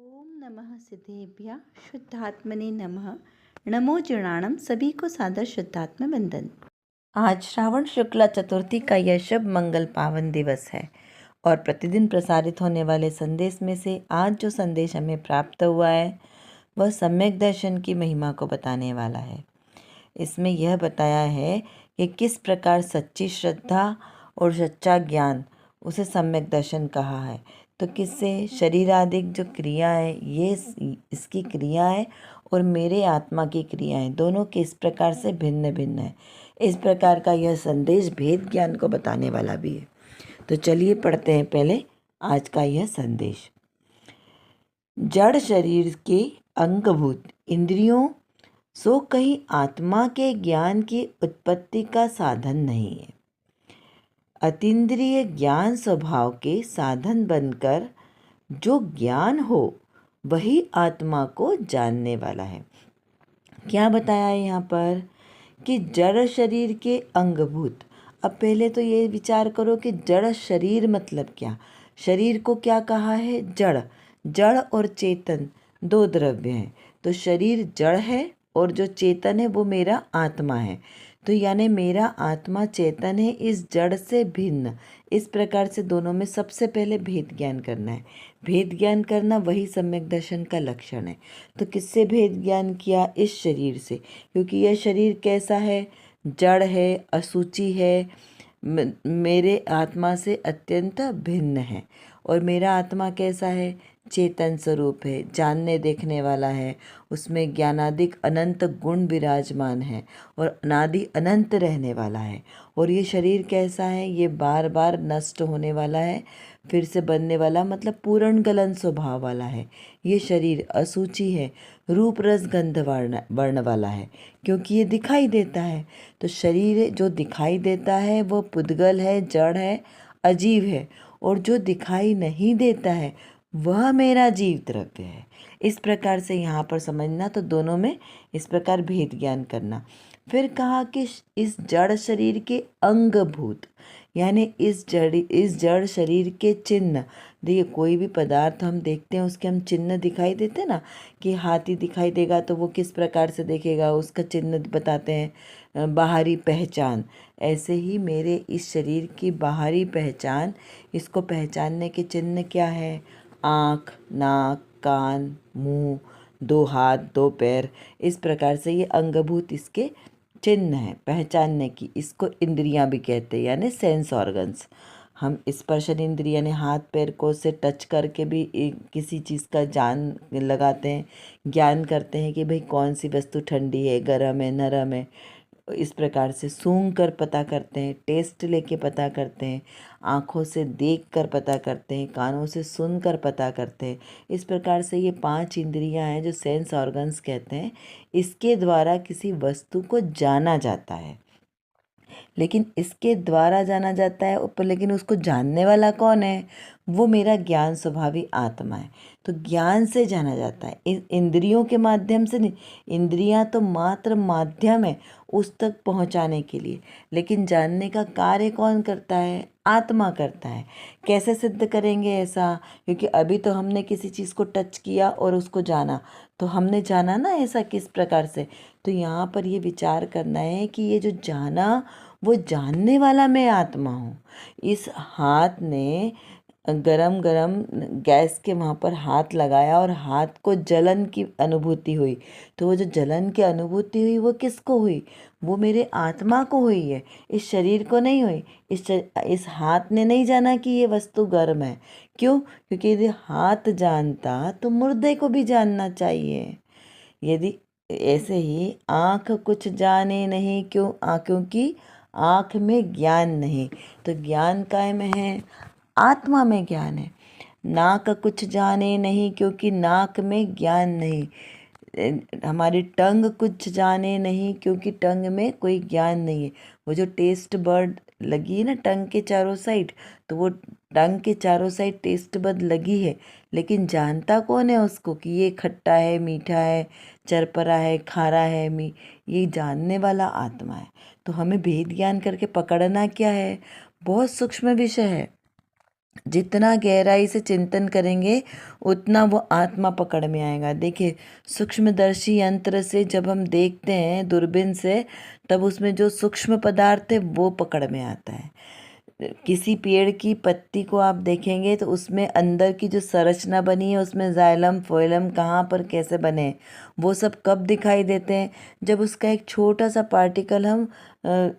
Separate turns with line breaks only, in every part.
ओम नमः सिद्धेभ्यः शुद्धात्मने नमः। नमो जुड़ाणम सभी को सादर शुद्धात्म वंदन। आज श्रावण शुक्ला चतुर्थी का यह शुभ मंगल पावन दिवस है और प्रतिदिन प्रसारित होने वाले संदेश में से आज जो संदेश हमें प्राप्त हुआ है वह सम्यक दर्शन की महिमा को बताने वाला है। इसमें यह बताया है कि किस प्रकार सच्ची श्रद्धा और सच्चा ज्ञान उसे सम्यक दर्शन कहा है। तो किससे शरीरादिक जो क्रिया है ये इसकी क्रिया है और मेरे आत्मा की क्रिया है, दोनों किस प्रकार से भिन्न भिन्न है। इस प्रकार का यह संदेश भेद ज्ञान को बताने वाला भी है। तो चलिए पढ़ते हैं पहले आज का यह संदेश। जड़ शरीर के अंगभूत इंद्रियों सो कहीं आत्मा के ज्ञान की उत्पत्ति का साधन नहीं है। अतीन्द्रिय ज्ञान स्वभाव के साधन बनकर जो ज्ञान हो वही आत्मा को जानने वाला है। क्या बताया है यहाँ पर कि जड़ शरीर के अंगभूत। अब पहले तो ये विचार करो कि जड़ शरीर मतलब क्या। शरीर को क्या कहा है? जड़। जड़ और चेतन दो द्रव्य हैं। तो शरीर जड़ है और जो चेतन है वो मेरा आत्मा है। तो यानी मेरा आत्मा चेतन है इस जड़ से भिन्न। इस प्रकार से दोनों में सबसे पहले भेद ज्ञान करना है। भेद ज्ञान करना वही सम्यक दर्शन का लक्षण है। तो किससे भेद ज्ञान किया? इस शरीर से, क्योंकि यह शरीर कैसा है? जड़ है, अशुचि है, मेरे आत्मा से अत्यंत भिन्न है। और मेरा आत्मा कैसा है? चेतन स्वरूप है, जानने देखने वाला है, उसमें ज्ञानादिक अनंत गुण विराजमान है और अनादि अनंत रहने वाला है। और ये शरीर कैसा है? ये बार बार नष्ट होने वाला है, फिर से बनने वाला, मतलब पूर्ण गलन स्वभाव वाला है। ये शरीर अशुचि है, रूप रस गंध वर्ण वाला है, क्योंकि ये दिखाई देता है। तो शरीर जो दिखाई देता है वो पुद्गल है, जड़ है, अजीव है। और जो दिखाई नहीं देता है वह मेरा जीव द्रव्य है। इस प्रकार से यहाँ पर समझना। तो दोनों में इस प्रकार भेद ज्ञान करना। फिर कहा कि इस जड़ शरीर के अंगभूत, यानी इस जड़ शरीर के चिन्ह। देखिए, कोई भी पदार्थ हम देखते हैं उसके हम चिन्ह दिखाई देते हैं ना, कि हाथी दिखाई देगा तो वो किस प्रकार से देखेगा, उसका चिन्ह बताते हैं, बाहरी पहचान। ऐसे ही मेरे इस शरीर की बाहरी पहचान, इसको पहचानने के चिन्ह क्या है? आँख, नाक, कान, मुंह, दो हाथ, दो पैर। इस प्रकार से ये अंगभूत इसके चिन्ह है पहचानने की। इसको इंद्रियां भी कहते हैं, यानी सेंस ऑर्गन्स। हम स्पर्शन इंद्रिय यानी हाथ पैर को से टच करके भी किसी चीज़ का जान लगाते हैं, ज्ञान करते हैं कि भाई कौन सी वस्तु ठंडी है, गर्म है, नरम है। इस प्रकार से सूंघ कर पता करते हैं, टेस्ट लेके पता करते हैं, आँखों से देख कर पता करते हैं, कानों से सुन कर पता करते हैं। इस प्रकार से ये 5 इंद्रियां हैं जो सेंस ऑर्गन्स कहते हैं। इसके द्वारा किसी वस्तु को जाना जाता है, लेकिन इसके द्वारा जाना जाता है ऊपर, लेकिन उसको जानने वाला कौन है? वो मेरा ज्ञान स्वभावी आत्मा है। तो ज्ञान से जाना जाता है, इस इंद्रियों के माध्यम से नहीं। इंद्रियां तो मात्र माध्यम है उस तक पहुंचाने के लिए, लेकिन जानने का कार्य कौन करता है? आत्मा करता है। कैसे सिद्ध करेंगे ऐसा? क्योंकि अभी तो हमने किसी चीज़ को टच किया और उसको जाना, तो हमने जाना ना ऐसा किस प्रकार से। तो यहाँ पर ये विचार करना है कि ये जो जाना, वो जानने वाला मैं आत्मा हूँ। इस हाथ ने गरम गरम गैस के वहाँ पर हाथ लगाया और हाथ को जलन की अनुभूति हुई। तो वो जो जलन की अनुभूति हुई वो किसको हुई? वो मेरे आत्मा को हुई है, इस शरीर को नहीं हुई। इस हाथ ने नहीं जाना कि ये वस्तु गर्म है। क्यों? क्योंकि यदि हाथ जानता तो मुर्दे को भी जानना चाहिए। यदि ऐसे ही आँख कुछ जाने नहीं, क्यों? क्योंकि आँख में ज्ञान नहीं। तो ज्ञान काय में है? आत्मा में ज्ञान है। नाक कुछ जाने नहीं, क्योंकि नाक में ज्ञान नहीं। हमारी टंग कुछ जाने नहीं, क्योंकि टंग में कोई ज्ञान नहीं है। वो जो टेस्ट बर्ड लगी है ना टंग के चारों साइड, तो वो टंग के चारों साइड टेस्ट बर्ड लगी है, लेकिन जानता कौन है उसको कि ये खट्टा है, मीठा है, चरपरा है, खारा है, ये जानने वाला आत्मा है। तो हमें भेद ज्ञान करके पकड़ना क्या है? बहुत सूक्ष्म विषय है। जितना गहराई से चिंतन करेंगे उतना वो आत्मा पकड़ में आएगा। देखिए, सूक्ष्मदर्शी यंत्र से जब हम देखते हैं दूरबीन से, तब उसमें जो सूक्ष्म पदार्थ है वो पकड़ में आता है। किसी पेड़ की पत्ती को आप देखेंगे तो उसमें अंदर की जो संरचना बनी है, उसमें जाइलम फोइलम कहाँ पर कैसे बने हैं, वो सब कब दिखाई देते हैं? जब उसका एक छोटा सा पार्टिकल हम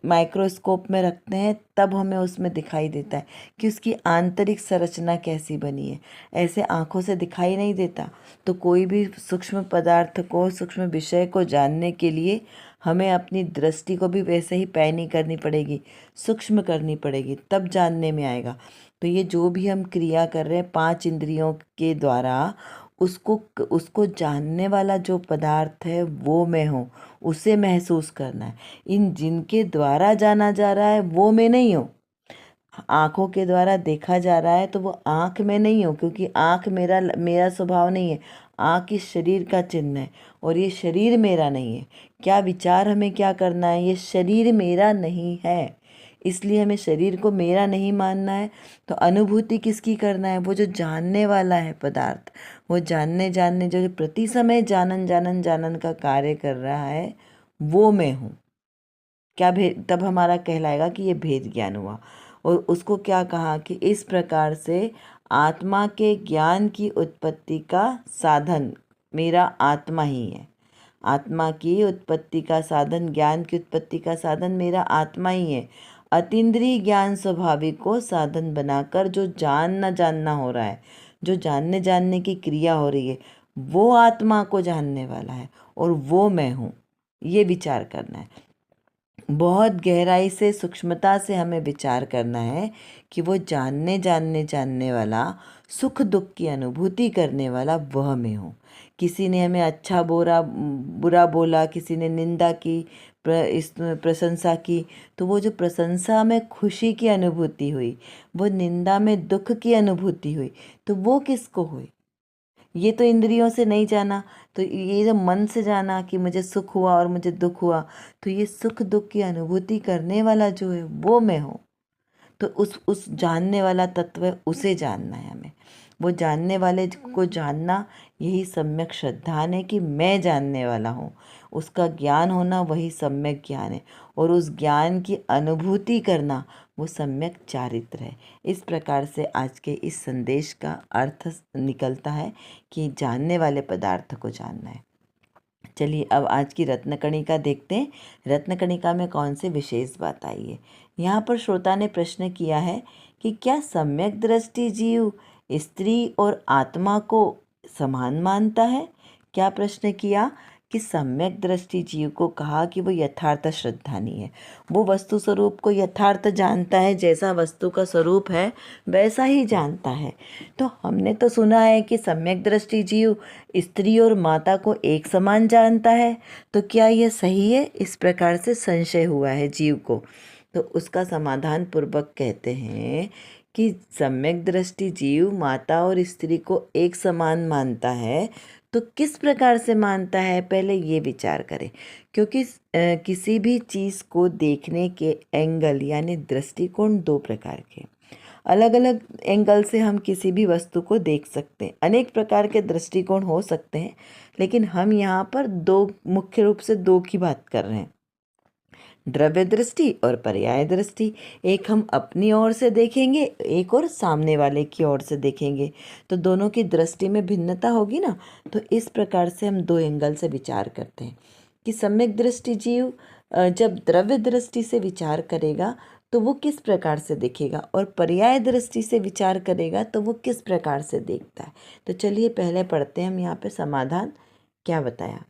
माइक्रोस्कोप में रखते हैं, तब हमें उसमें दिखाई देता है कि उसकी आंतरिक संरचना कैसी बनी है। ऐसे आँखों से दिखाई नहीं देता। तो कोई भी सूक्ष्म पदार्थ को, सूक्ष्म विषय को जानने के लिए हमें अपनी दृष्टि को भी वैसे ही पैनी करनी पड़ेगी, सूक्ष्म करनी पड़ेगी, तब जानने में आएगा। तो ये जो भी हम क्रिया कर रहे हैं 5 इंद्रियों के द्वारा, उसको उसको जानने वाला जो पदार्थ है वो मैं हूँ, उसे महसूस करना है। इन जिनके द्वारा जाना जा रहा है वो मैं नहीं हूँ। आँखों के द्वारा देखा जा रहा है तो वो आँख में नहीं हूँ, क्योंकि आँख मेरा मेरा स्वभाव नहीं है। आँख इस शरीर का चिन्ह है और ये शरीर मेरा नहीं है। क्या विचार हमें क्या करना है? ये शरीर मेरा नहीं है, इसलिए हमें शरीर को मेरा नहीं मानना है। तो अनुभूति किसकी करना है? वो जो जानने वाला है पदार्थ, वो जानने जानने जो प्रति समय जानन जानन जानन का कार्य कर रहा है, वो मैं हूँ। क्या भेद? तब हमारा कहलाएगा कि ये भेद ज्ञान हुआ। और उसको क्या कहा कि इस प्रकार से आत्मा के ज्ञान की उत्पत्ति का साधन मेरा आत्मा ही है। आत्मा की उत्पत्ति का साधन, ज्ञान की उत्पत्ति का साधन मेरा आत्मा ही है। अतीन्द्रिय ज्ञान स्वाभाविक को साधन बनाकर जो जानना हो रहा है, जो जानने जानने की क्रिया हो रही है, वो आत्मा को जानने वाला है और वो मैं हूँ। ये विचार करना है। बहुत गहराई से, सूक्ष्मता से हमें विचार करना है कि वो जानने वाला, सुख दुख की अनुभूति करने वाला वह मैं हूँ। किसी ने हमें अच्छा बुरा बोला, किसी ने निंदा की, इस प्रशंसा की, तो वो जो प्रशंसा में खुशी की अनुभूति हुई, वो निंदा में दुख की अनुभूति हुई, तो वो किसको हुई? ये तो इंद्रियों से नहीं जाना। तो ये जब मन से जाना कि मुझे सुख हुआ और मुझे दुख हुआ, तो ये सुख दुख की अनुभूति करने वाला जो है वो मैं हूँ। तो उस जानने वाला तत्व है, उसे जानना है हमें। वो जानने वाले को जानना, यही सम्यक श्रद्धान है कि मैं जानने वाला हूँ। उसका ज्ञान होना वही सम्यक ज्ञान है, और उस ज्ञान की अनुभूति करना वो सम्यक चारित्र है। इस प्रकार से आज के इस संदेश का अर्थ निकलता है कि जानने वाले पदार्थ को जानना है। चलिए अब आज की रत्नकणिका देखते हैं। रत्नकणिका में कौन से विशेष बात आई है। यहाँ पर श्रोता ने प्रश्न किया है कि क्या सम्यक दृष्टि जीव स्त्री और आत्मा को समान मानता है? क्या प्रश्न किया कि सम्यक दृष्टि जीव को कहा कि वो यथार्थ श्रद्धानी है, वो वस्तु स्वरूप को यथार्थ जानता है, जैसा वस्तु का स्वरूप है वैसा ही जानता है। तो हमने तो सुना है कि सम्यक दृष्टि जीव स्त्री और माता को एक समान जानता है, तो क्या यह सही है? इस प्रकार से संशय हुआ है जीव को। तो उसका समाधान पूर्वक कहते हैं कि सम्यक दृष्टि जीव माता और स्त्री को एक समान मानता है। तो किस प्रकार से मानता है, पहले ये विचार करें। क्योंकि किसी भी चीज़ को देखने के एंगल यानी दृष्टिकोण दो प्रकार के, अलग अलग एंगल से हम किसी भी वस्तु को देख सकते हैं। अनेक प्रकार के दृष्टिकोण हो सकते हैं, लेकिन हम यहाँ पर दो, मुख्य रूप से दो की बात कर रहे हैं, द्रव्य दृष्टि और पर्याय दृष्टि। एक हम अपनी ओर से देखेंगे, एक और सामने वाले की ओर से देखेंगे, तो दोनों की दृष्टि में भिन्नता होगी ना। तो इस प्रकार से हम दो एंगल से विचार करते हैं कि सम्यक दृष्टि जीव जब द्रव्य दृष्टि से विचार करेगा तो वो किस प्रकार से देखेगा, और पर्याय दृष्टि से विचार करेगा तो वो किस प्रकार से देखता है। तो चलिए पहले पढ़ते हैं हम यहाँ पे समाधान क्या बताया।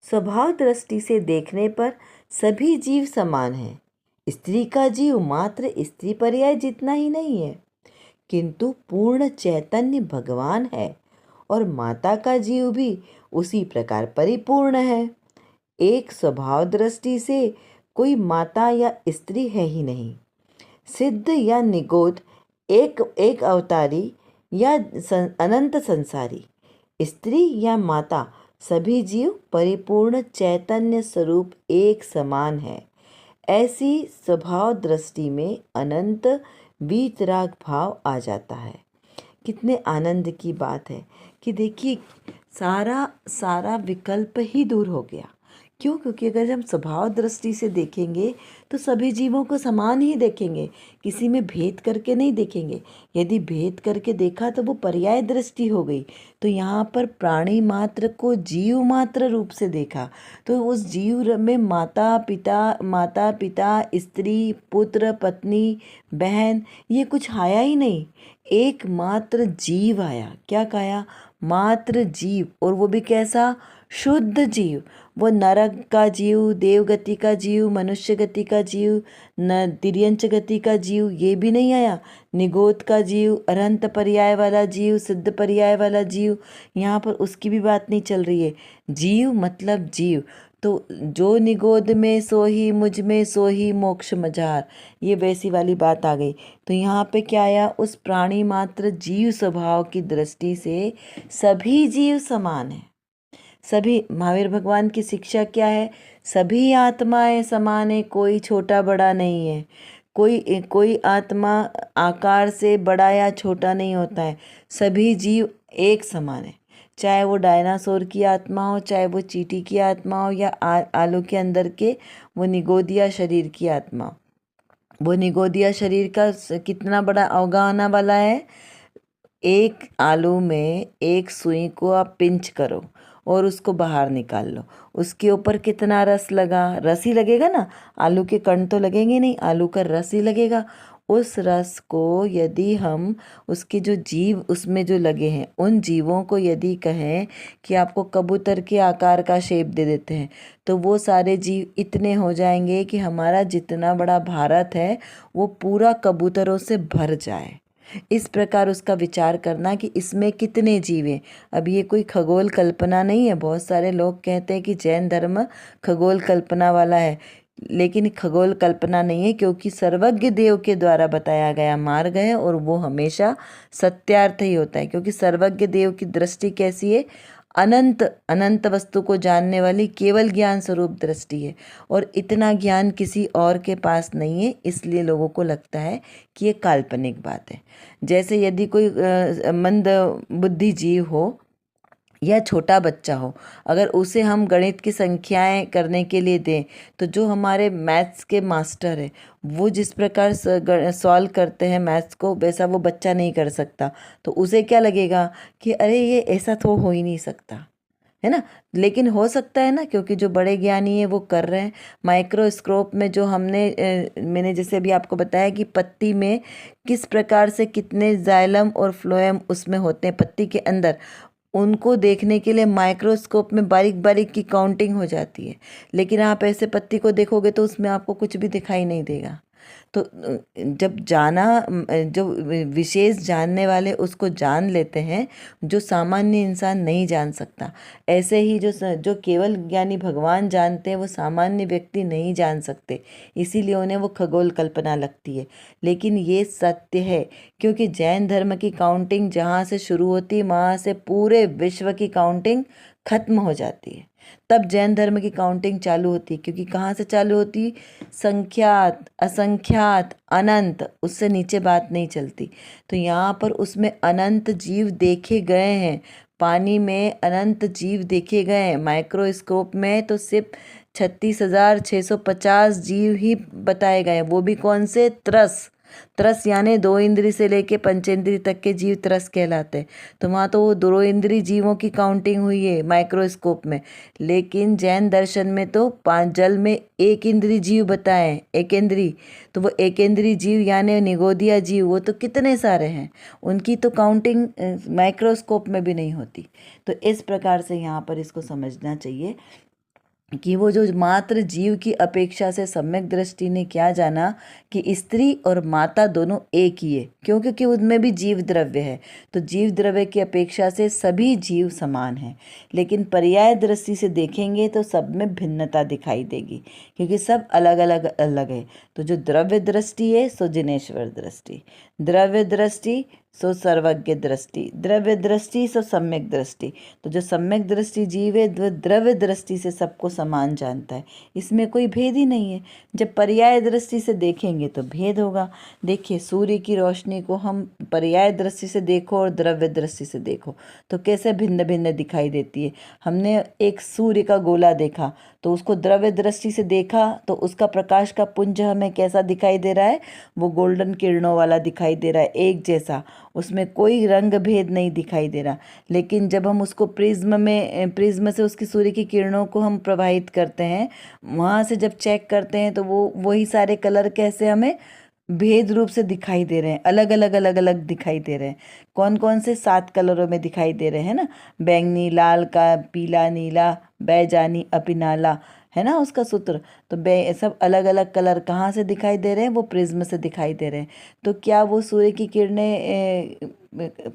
स्वभाव दृष्टि से देखने पर सभी जीव समान हैं। स्त्री का जीव मात्र स्त्री पर्याय जितना ही नहीं है, किंतु पूर्ण चैतन्य भगवान है, और माता का जीव भी उसी प्रकार परिपूर्ण है। एक स्वभाव दृष्टि से कोई माता या स्त्री है ही नहीं। सिद्ध या निगोद, एक एक अवतारी या अनंत संसारी, स्त्री या माता, सभी जीव परिपूर्ण चैतन्य स्वरूप एक समान है। ऐसी स्वभाव दृष्टि में अनंत वीतराग भाव आ जाता है। कितने आनंद की बात है कि देखिए सारा विकल्प ही दूर हो गया। क्यों? क्योंकि अगर हम स्वभाव दृष्टि से देखेंगे तो सभी जीवों को समान ही देखेंगे, किसी में भेद करके नहीं देखेंगे। यदि भेद करके देखा तो वो पर्याय दृष्टि हो गई। तो यहाँ पर प्राणी मात्र को जीव मात्र रूप से देखा, तो उस जीव में माता पिता स्त्री पुत्र पत्नी बहन ये कुछ आया ही नहीं, एकमात्र जीव आया। क्या कहा? मात्र जीव। और वो भी कैसा? शुद्ध जीव। वो नरक का जीव, देवगति का जीव, मनुष्य गति का जीव, न तिर्यंच गति का जीव ये भी नहीं आया। निगोद का जीव, अरहंत पर्याय वाला जीव, सिद्ध पर्याय वाला जीव, यहाँ पर उसकी भी बात नहीं चल रही है। जीव मतलब जीव। तो जो निगोद में सोही, मुझ में सोही मोक्ष मझार, ये वैसी वाली बात आ गई। तो यहाँ पे क्या आया? उस प्राणी मात्र जीव स्वभाव की दृष्टि से सभी जीव समान हैं। सभी, महावीर भगवान की शिक्षा क्या है? सभी आत्माएं समान है, कोई छोटा बड़ा नहीं है। कोई आत्मा आकार से बड़ा या छोटा नहीं होता है। सभी जीव एक समान है, चाहे वो डायनासोर की आत्मा हो, चाहे वो चींटी की आत्मा हो, या आलू के अंदर के वो निगोदिया शरीर की आत्मा हो। वो निगोदिया शरीर का कितना बड़ा अवगा आने वाला है? एक आलू में एक सुई को आप पिंच करो और उसको बाहर निकाल लो, उसके ऊपर कितना रस लगा? रस ही लगेगा ना, आलू के कण तो लगेंगे नहीं, आलू का रस ही लगेगा। उस रस को यदि हम उसके जो जीव उसमें जो लगे हैं उन जीवों को यदि कहें कि आपको कबूतर के आकार का शेप दे देते हैं, तो वो सारे जीव इतने हो जाएंगे कि हमारा जितना बड़ा भारत है वो पूरा कबूतरों से भर जाए। इस प्रकार उसका विचार करना कि इसमें कितने जीव हैं। अब ये कोई खगोल कल्पना नहीं है। बहुत सारे लोग कहते हैं कि जैन धर्म खगोल कल्पना वाला है, लेकिन खगोल कल्पना नहीं है, क्योंकि सर्वज्ञ देव के द्वारा बताया गया मार्ग है और वो हमेशा सत्यार्थ ही होता है। क्योंकि सर्वज्ञ देव की दृष्टि कैसी है? अनंत वस्तु को जानने वाली केवल ज्ञान स्वरूप दृष्टि है, और इतना ज्ञान किसी और के पास नहीं है, इसलिए लोगों को लगता है कि ये काल्पनिक बात है। जैसे यदि कोई मंद बुद्धि जीव हो या छोटा बच्चा हो, अगर उसे हम गणित की संख्याएं करने के लिए दें, तो जो हमारे मैथ्स के मास्टर हैं वो जिस प्रकार सॉल्व करते हैं मैथ्स को, वैसा वो बच्चा नहीं कर सकता। तो उसे क्या लगेगा कि अरे ये ऐसा तो हो ही नहीं सकता, है ना। लेकिन हो सकता है ना, क्योंकि जो बड़े ज्ञानी हैं वो कर रहे हैं। माइक्रोस्कोप में जो मैंने जैसे अभी आपको बताया कि पत्ती में किस प्रकार से कितने जाइलम और फ्लोएम उसमें होते हैं पत्ती के अंदर, उनको देखने के लिए माइक्रोस्कोप में बारीक बारीक की काउंटिंग हो जाती है। लेकिन आप ऐसे पत्ती को देखोगे तो उसमें आपको कुछ भी दिखाई नहीं देगा। तो जब जो विशेष जानने वाले उसको जान लेते हैं, जो सामान्य इंसान नहीं जान सकता। ऐसे ही जो केवल ज्ञानी भगवान जानते हैं वो सामान्य व्यक्ति नहीं जान सकते, इसीलिए उन्हें वो खगोल कल्पना लगती है। लेकिन ये सत्य है, क्योंकि जैन धर्म की काउंटिंग जहाँ से शुरू होती है वहाँ से पूरे विश्व की काउंटिंग खत्म हो जाती है। तब जैन धर्म की काउंटिंग चालू होती है, क्योंकि कहाँ से चालू होती? संख्यात, असंख्यात, अनंत, उससे नीचे बात नहीं चलती। तो यहाँ पर उसमें अनंत जीव देखे गए हैं, पानी में अनंत जीव देखे गए हैं। माइक्रोस्कोप में तो सिर्फ 36,650 जीव ही बताए गए हैं, वो भी कौन से? त्रस यानी 2 इंद्री से लेके पंचेंद्री तक के जीव त्रस कहलाते हैं। तो वहाँ तो वो 2 इंद्री जीवों की काउंटिंग हुई है माइक्रोस्कोप में। लेकिन जैन दर्शन में तो 5 जल में 1 इंद्री जीव बताए, 1 इंद्री। तो वो 1 इंद्री जीव यानी निगोदिया जीव, वो तो कितने सारे हैं, उनकी तो काउंटिंग माइक्रोस्कोप में भी नहीं होती। तो इस प्रकार से यहाँ पर इसको समझना चाहिए कि वो जो मात्र जीव की अपेक्षा से सम्यक दृष्टि ने क्या जाना कि स्त्री और माता दोनों एक ही है। क्यों? क्योंकि उनमें भी जीव द्रव्य है, तो जीव द्रव्य की अपेक्षा से सभी जीव समान हैं। लेकिन पर्याय दृष्टि से देखेंगे तो सब में भिन्नता दिखाई देगी, क्योंकि सब अलग अलग है। तो जो द्रव्य दृष्टि है सो जिनेश्वर दृष्टि, द्रव्य दृष्टि सो सर्वज्ञ दृष्टि, द्रव्य दृष्टि सो सम्यक दृष्टि। तो जो सम्यक दृष्टि जीव है वह द्रव्य दृष्टि से सबको समान जानता है, इसमें कोई भेद ही नहीं है। जब पर्याय दृष्टि से देखेंगे तो भेद होगा। देखिए, सूर्य की रोशनी को हम पर्याय दृष्टि से देखो और द्रव्य दृष्टि से देखो तो कैसे भिन्न भिन्न दिखाई देती है। हमने एक सूर्य का गोला देखा तो उसको द्रव्य दृष्टि से देखा तो उसका प्रकाश का पुंज हमें कैसा दिखाई दे रहा है, वो गोल्डन किरणों वाला दिखाई दे रहा है, एक जैसा, उसमें कोई रंग भेद नहीं दिखाई दे रहा। लेकिन जब हम उसको प्रिज्म से उसकी सूर्य की किरणों को हम प्रवाहित करते हैं, वहाँ से जब चेक करते हैं तो वो वही सारे कलर कैसे हमें भेद रूप से दिखाई दे रहे हैं, अलग अलग दिखाई दे रहे हैं। कौन कौन से 7 कलरों में दिखाई दे रहे हैं ना, बैंगनी, लाल का, पीला, नीला, बैजानी, अपिनाला, है ना उसका सूत्र। तो सब अलग अलग कलर कहाँ से दिखाई दे रहे हैं, वो प्रिज्म से दिखाई दे रहे हैं। तो क्या वो सूर्य की किरणें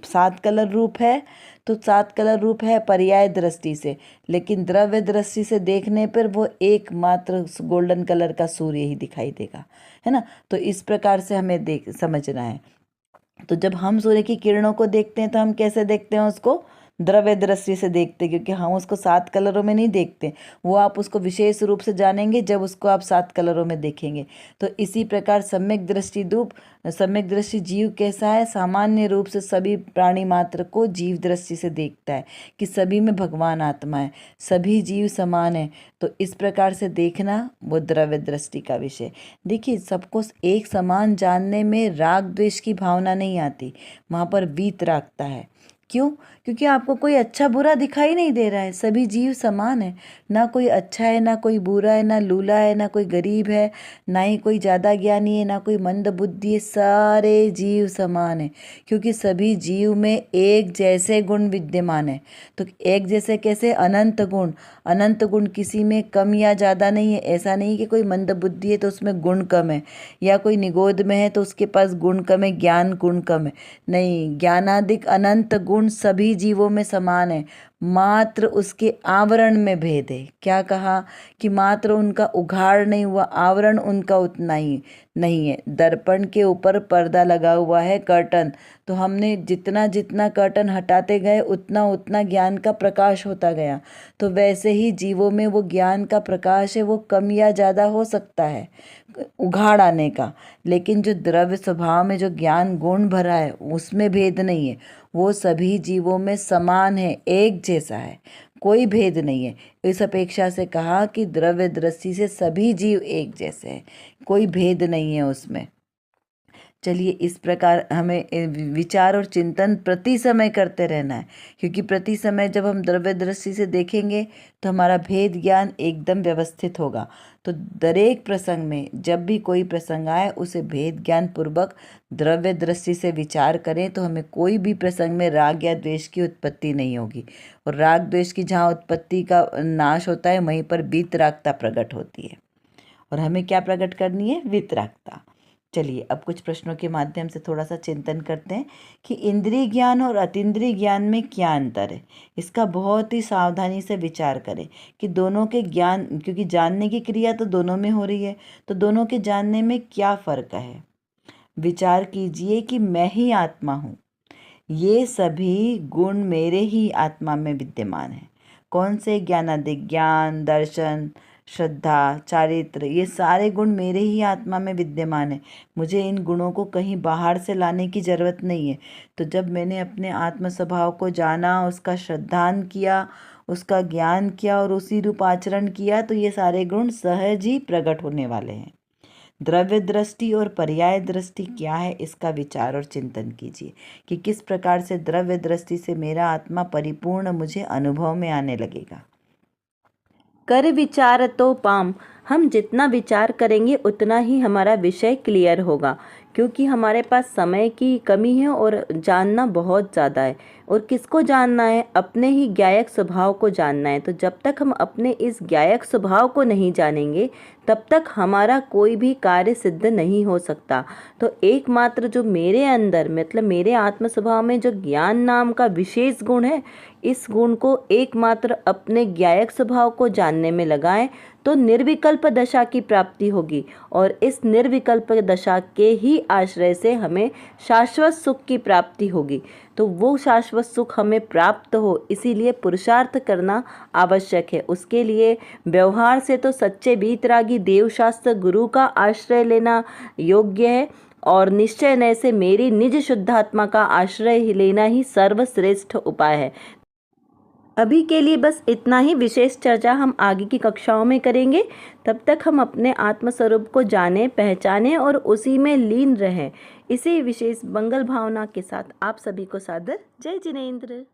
7 कलर रूप है? तो 7 कलर रूप है पर्याय दृष्टि से, लेकिन द्रव्य दृष्टि से देखने पर वो एकमात्र गोल्डन कलर का सूर्य ही दिखाई देगा, है ना। तो इस प्रकार से हमें समझना है। तो जब हम सूर्य की किरणों को देखते हैं तो हम कैसे देखते हैं उसको, द्रव्य दृष्टि से देखते हैं, क्योंकि हम उसको 7 कलरों में नहीं देखते। वो आप उसको विशेष रूप से जानेंगे जब उसको आप 7 कलरों में देखेंगे। तो इसी प्रकार सम्यक दृष्टि जीव कैसा है, सामान्य रूप से सभी प्राणी मात्र को जीव दृष्टि से देखता है कि सभी में भगवान आत्मा है, सभी जीव समान है। तो इस प्रकार से देखना वो द्रव्य दृष्टि का विषय। देखिए, सबको एक समान जानने में राग द्वेष की भावना नहीं आती, वहाँ पर वीतरागता है। क्यों? क्योंकि आपको कोई अच्छा बुरा दिखाई नहीं दे रहा है, सभी जीव समान है, ना कोई अच्छा है ना कोई बुरा है, ना लूला है ना कोई गरीब है, ना ही कोई ज़्यादा ज्ञानी है ना कोई मंद बुद्धि है, सारे जीव समान है। क्योंकि सभी जीव में एक जैसे गुण विद्यमान है। तो एक जैसे कैसे? अनंत गुण, किसी में कम या ज़्यादा नहीं है। ऐसा नहीं कि कोई मंद बुद्धि है तो उसमें गुण कम है, या कोई निगोद में है तो उसके पास गुण कम है, ज्ञान गुण कम है। नहीं, ज्ञानादिक अनंत गुण सभी जीवों में समान है, मात्र उसके आवरण में भेद है। क्या कहा कि मात्र उनका उघाड़ नहीं हुआ, आवरण उनका उतना ही नहीं है। दर्पण के ऊपर पर्दा लगा हुआ है, कर्टन, तो हमने जितना जितना कर्टन हटाते गए उतना उतना ज्ञान का प्रकाश होता गया। तो वैसे ही जीवों में वो ज्ञान का प्रकाश है, वो कम या ज़्यादा हो सकता है उघाड़ आने का, लेकिन जो द्रव्य स्वभाव में जो ज्ञान गुण भरा है उसमें भेद नहीं है। वो सभी जीवों में समान है, एक जैसा है, कोई भेद नहीं है। इस अपेक्षा से कहा कि द्रव्य दृष्टि से सभी जीव एक जैसे हैं, कोई भेद नहीं है उसमें। चलिए, इस प्रकार हमें विचार और चिंतन प्रति समय करते रहना है, क्योंकि प्रति समय जब हम द्रव्य दृष्टि से देखेंगे तो हमारा भेद ज्ञान एकदम व्यवस्थित होगा। तो दरेक प्रसंग में जब भी कोई प्रसंग आए उसे भेद ज्ञान पूर्वक द्रव्य दृष्टि से विचार करें तो हमें कोई भी प्रसंग में राग या द्वेष की उत्पत्ति नहीं होगी। और राग द्वेष की जहाँ उत्पत्ति का नाश होता है वहीं पर वीतरागता प्रकट होती है। और हमें क्या प्रकट करनी है? वीतरागता। चलिए, अब कुछ प्रश्नों के माध्यम से थोड़ा सा चिंतन करते हैं कि इंद्रिय ज्ञान और अतीन्द्रिय ज्ञान में क्या अंतर है। इसका बहुत ही सावधानी से विचार करें कि दोनों के ज्ञान, क्योंकि जानने की क्रिया तो दोनों में हो रही है, तो दोनों के जानने में क्या फ़र्क है। विचार कीजिए कि मैं ही आत्मा हूँ, ये सभी गुण मेरे ही आत्मा में विद्यमान हैं। कौन से? ज्ञानादिक, ज्ञान, दर्शन, श्रद्धा, चारित्र, ये सारे गुण मेरे ही आत्मा में विद्यमान है। मुझे इन गुणों को कहीं बाहर से लाने की ज़रूरत नहीं है। तो जब मैंने अपने आत्म स्वभाव को जाना, उसका श्रद्धान किया, उसका ज्ञान किया और उसी रूप आचरण किया, तो ये सारे गुण सहज ही प्रकट होने वाले हैं। द्रव्य दृष्टि और पर्याय दृष्टि क्या है, इसका विचार और चिंतन कीजिए कि किस प्रकार से द्रव्य दृष्टि से मेरा आत्मा परिपूर्ण मुझे अनुभव में आने लगेगा।
कर विचार तो पाम, हम जितना विचार करेंगे उतना ही हमारा विषय क्लियर होगा, क्योंकि हमारे पास समय की कमी है और जानना बहुत ज़्यादा है। और किसको जानना है? अपने ही ज्ञायक स्वभाव को जानना है। तो जब तक हम अपने इस ज्ञायक स्वभाव को नहीं जानेंगे तब तक हमारा कोई भी कार्य सिद्ध नहीं हो सकता। तो एकमात्र जो मेरे अंदर मतलब मेरे आत्म स्वभाव में जो ज्ञान नाम का विशेष गुण है, इस गुण को एकमात्र अपने ज्ञायक स्वभाव को जानने में लगाएं तो निर्विकल्प दशा की प्राप्ति होगी, और इस निर्विकल्प दशा के ही आश्रय से हमें शाश्वत सुख की प्राप्ति होगी। तो वो शाश्वत सुख हमें प्राप्त हो, इसीलिए पुरुषार्थ करना आवश्यक है। उसके लिए व्यवहार से तो सच्चे वीतरागी देवशास्त्र गुरु का आश्रय लेना योग्य है, और निश्चय नय से मेरी निज शुद्धात्मा का आश्रय लेना ही सर्वश्रेष्ठ उपाय है। अभी के लिए बस इतना ही। विशेष चर्चा हम आगे की कक्षाओं में करेंगे। तब तक हम अपने आत्मस्वरूप को जानें, पहचानें और उसी में लीन रहें। इसी विशेष मंगल भावना के साथ आप सभी को सादर जय जिनेंद्र।